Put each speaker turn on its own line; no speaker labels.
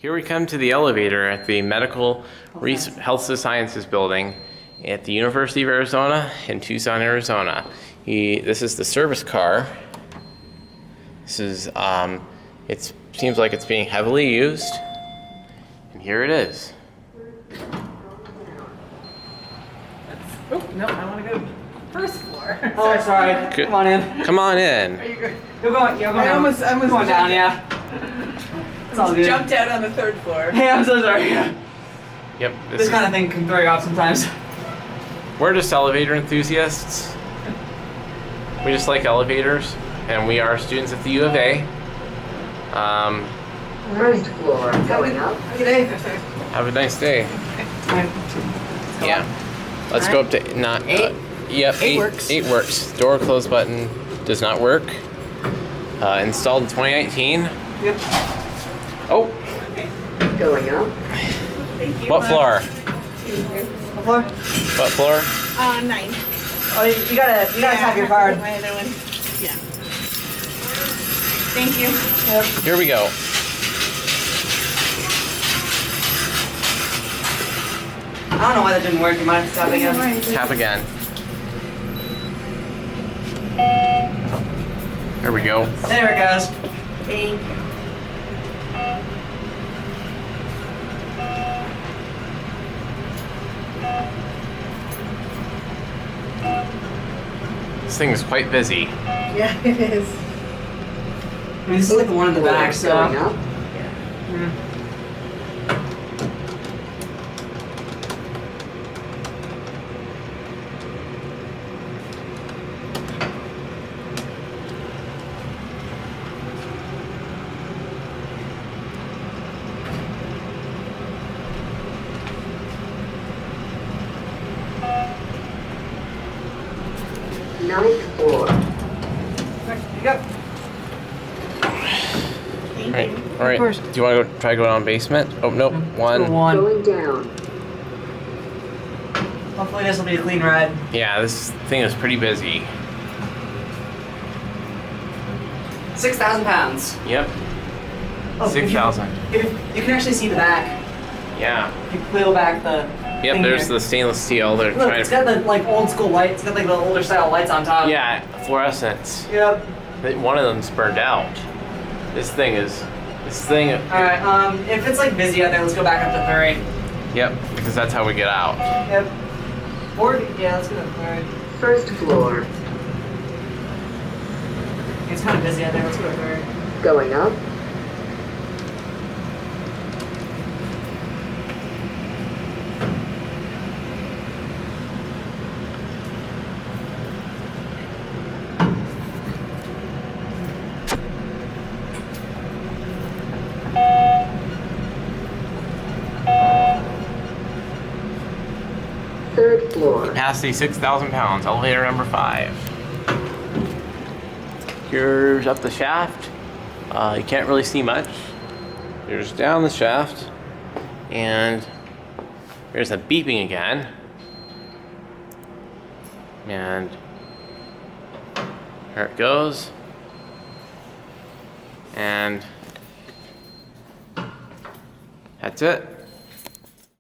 Here we come to the elevator at the Medical Health Sciences building at the University of Arizona in Tucson, Arizona. This is the service car. This is, it seems like it's being heavily used. And here it is.
Oh, no, I want to go first floor.
Oh, sorry.
Good.
Come on in.
Come on in.
Are you good?
You're going
I
down.
almost
going down, yeah. It's all good.
jumped out on the third floor.
Hey, I'm so sorry.
Yep.
This kind of thing can throw you off sometimes.
We're just elevator enthusiasts. We just like elevators, and we are students at the U of A.
First floor, going up.
Today.
Have a nice day. Yeah. Let's go up to not.
Eight?
Yep.
Eight works.
8 works. Door close button does not work. Installed in 2019.
Yep.
Oh.
Going up.
Thank you.
What floor?
What floor?
What floor?
9.
Oh, you gotta tap your card.
My other one. Yeah. Thank you.
Yep.
Here we go.
I don't know why that didn't work. You might have to tap again.
Tap again. There we go.
There it goes.
Thank you.
This thing is quite busy.
Yeah, it is.
I mean, this is like the one in the back, so.
Going up.
Mm.
Ninth floor.
There you go.
Thank
Alright,
you.
alright.
course.
Do you want to try going on basement? Oh, nope. One.
One.
Going down.
Hopefully this will be a clean ride.
Yeah, this thing is pretty busy.
6,000 pounds.
Yep.
Oh, if you-
6,000.
You can actually see the back.
Yeah.
You peel back the.
Yep,
thing
there's
here.
the stainless steel. They're
Look,
trying
it's
to.
got the like old school lights. It's got like the older style lights on top.
Yeah, fluorescent.
Yep.
One of them's burned out. This thing is. This thing.
All right. If it's like busy out there, let's go back up to 3.
Yep, because that's how we get out.
Yep. Or yeah, let's go to 3.
First floor.
It's kind of busy out there. Let's go to 3.
Going up. Third floor.
Capacity 6,000 pounds. Elevator number 5. Here's up the shaft. You can't really see much. Here's down the shaft. And there's a beeping again. And there it goes. And that's it.